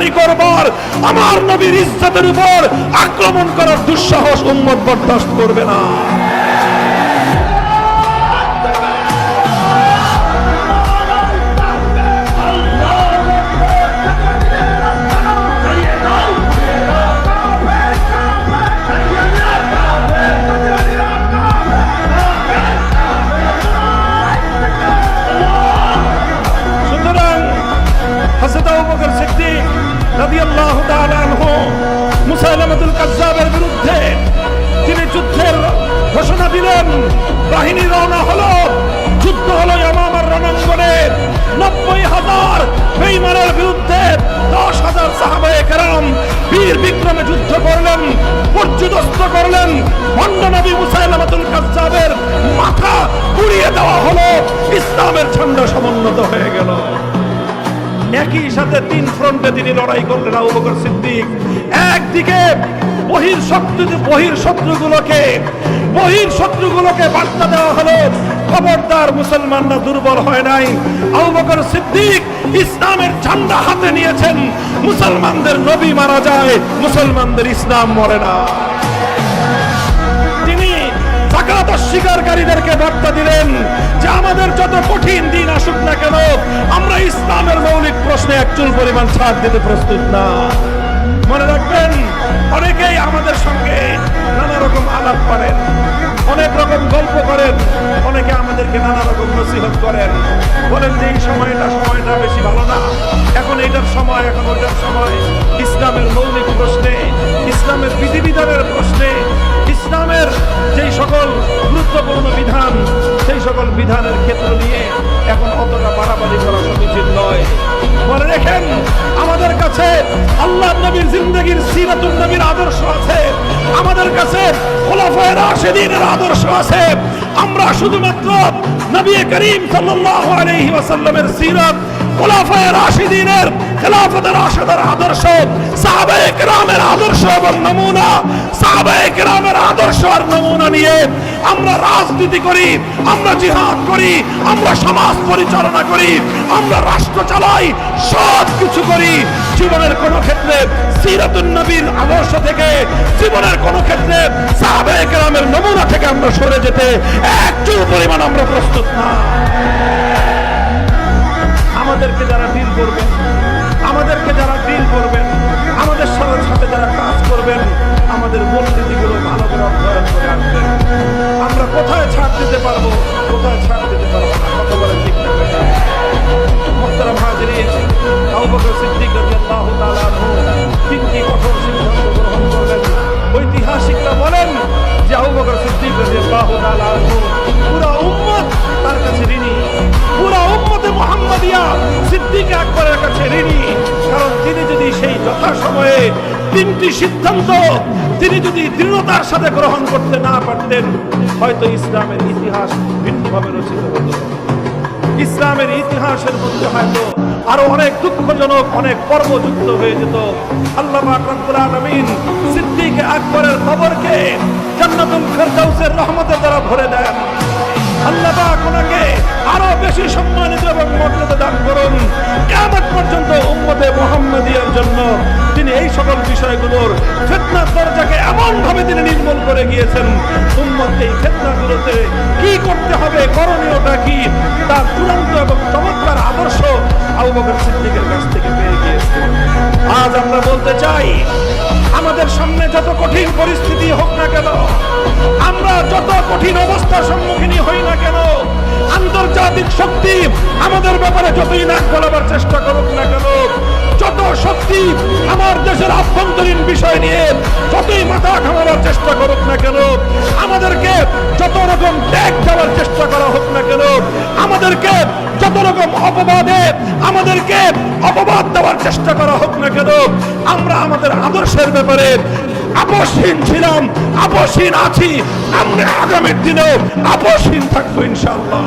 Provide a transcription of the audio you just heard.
পায়চারি করবার, আমার নবীর ইজ্জতের উপর আক্রমণ করার দুঃসাহস উম্মত বরদাস্ত করবে না। মুসাইলামাতুল কাজ্জাবের বিরুদ্ধে তিনি যুদ্ধের ঘোষণা দিলেন। বাহিনী রওনা হলো, যুদ্ধ হলো ইয়ামামার রণাঙ্গনে। 90,000 বেঈমানের বিরুদ্ধে 10,000 সাহাবায়ে কেরাম বীর বিক্রমে যুদ্ধ করলেন, পর্যুদস্ত করলেন। ভণ্ড নবী মুসাইলামাতুল কাজ্জাবের মাথা পুড়িয়ে দেওয়া হলো, ইসলামের ঝান্ডা সমুন্নত হয়ে গেল। একই সাথে 3 ফ্রন্টে তিনি লড়াই করলেন আবু বকর সিদ্দিক। একদিকে বহির শত্রুগুলোকে বার্তা দেওয়া হলো, খবরদার মুসলমানরা দুর্বল হয় নাই। আবু বকর সিদ্দিক ইসলামের ঝান্ডা হাতে নিয়েছেন। মুসলমানদের নবী মারা যায়, মুসলমানদের ইসলাম মরে না। তিনি যাকাত অস্বীকারীদেরকে বার্তা দিলেন যে আমাদের যত কঠিন দিন আসুক না কেন, আমরা ইসলামের মৌলিক প্রশ্নে এক চুল পরিমাণ ছাড় দিতে প্রস্তুত না। মনে রাখবেন, অনেকেই আমাদের সঙ্গে নানা রকম আলাপ করেন, অনেক রকম গল্প করেন, অনেকে আমাদেরকে নানা রকম নসিহত করেন, বলেন যে এই সময়টা বেশি ভালো না, এখন এইটার সময়, এখন ওইটার সময়। ইসলামের মৌলিক প্রশ্নে, ইসলামের বিধিবিধানের প্রশ্নে, ইসলামের যেই সকল গুরুত্বপূর্ণ বিধান, সেই সকল বিধানের ক্ষেত্র নিয়ে এখন অতটা বাড়াবাড়ি করা সমীচীন নয়। মনে রেখেন, আমাদের কাছে আল্লাহর নবীর জিন্দেগীর সিরাতুন নবীর আদর্শ আছে, আমাদের কাছে খোলাফায়ে রাশিদিনের আদর্শ আছে। আমরা শুধুমাত্র নবী করিম সাল্লাল্লাহু আলাইহি ওয়াসাল্লামের সিরাত, খোলাফায়ে রাশিদিনের খেলাফতে রাশিদার আদর্শ, সাহাবায়ে কেরামের আদর্শ এবং নমুনা, সাহাবায়ে কেরামের আদর্শ আর নমুনা নিয়ে আমরা রাজনীতি করি, আমরা জিহাদ করি, আমরা সমাজ পরিচালনা করি, আমরা রাষ্ট্র চালাই, সব কিছু করি। জীবনের কোন ক্ষেত্রে সিরাতুন নবীর আদর্শ থেকে, জীবনের কোন ক্ষেত্রে সাহাবায়ে কেরামের নমুনা থেকে আমরা সরে যেতে এক চুল পরিমাণ আমরা প্রস্তুত না। আমাদেরকে যারা ডিল করবেন, আমাদের সাথে যারা কাজ করবেন, আমাদের মূলনীতিগুলো ভালো করে অধ্যয়ন করে আসবেন। আমরা কোথায় ছাড় দিতে পারবো, কোথায় ছাড় দিতে পারবো না, কথা বলে ঠিক না। মুহতারাম হাজিরিন, আবু বকর সিদ্দিক রাদিয়াল্লাহু তাআলা আনহু 3টি কঠোর সিদ্ধান্ত গ্রহণ করলেন। ঐতিহাসিকরা বলেন যে আবু বকর সিদ্দিক রাদিয়াল্লাহু তাআলা আনহু পুরো উম্মত তার কাছে ঋণী, পুরো উম্মতে মুহাম্মাদিয়া সিদ্দিক আকবরের কাছে ঋণী। কারণ তিনি যদি সেই যথাসময়ে 3টি সিদ্ধান্ত তিনি যদি দৃঢ়তার সাথে গ্রহণ করতে না পারতেন, হয়তো ইসলামের ইতিহাস ভিন্নভাবে রচিত হতো। ইসলামের ইতিহাসের মধ্যে হয়তো আরো অনেক দুঃখজনক অনেক পর্ব যুক্ত হয়ে যেত। আল্লাহ পাক রব্বুল আলামিন সিদ্দিক আকবরের কবরকে জান্নাতুল ফেরদাউসের রহমতের দ্বারা ভরে দেন। আল্লাহ পাক ওনাকে আরো বেশি সম্মানিত এবং মর্যাদা দান করুন। কিয়ামত পর্যন্ত উম্মতে মুহাম্মাদিয়ার জন্য তিনি এই সকল বিষয়গুলোর ফিতনার দরজাকে এমন ভাবে তিনি নির্মূল করে গিয়েছেন, উম্মত এই ফিতনাগুলোতে কি করতে হবে, করণীয়টা কি, তার চূড়ান্ত এবং চমৎকার আদর্শ আবু বকর সিদ্দিকের কাছ থেকে পেয়ে গিয়েছে। আজ আমরা বলতে চাই, আমাদের সামনে যত কঠিন পরিস্থিতি হোক না কেন, আমরা যত কঠিন অবস্থার সম্মুখীন হই না কেন, আন্তর্জাতিক শক্তি আমাদের ব্যাপারে যতই নাক গলাবার চেষ্টা করুক না কেন, যত শক্তি আমার দেশের আভ্যন্তরীণ বিষয় নিয়ে যতই মাথা ঘামাবার চেষ্টা করুক না কেন, আমাদেরকে যত রকম ট্যাগ দেওয়ার চেষ্টা করা হোক না কেন, আমাদেরকে যত রকম আমাদেরকে অপবাদ দেওয়ার চেষ্টা করা হোক না কেন, আমরা আমাদের আদর্শের ব্যাপারে আপোষহীন ছিলাম, আপোষহীন আছি, আমরা আগামীর দিনেও আপোষহীন থাকবো ইনশাআল্লাহ।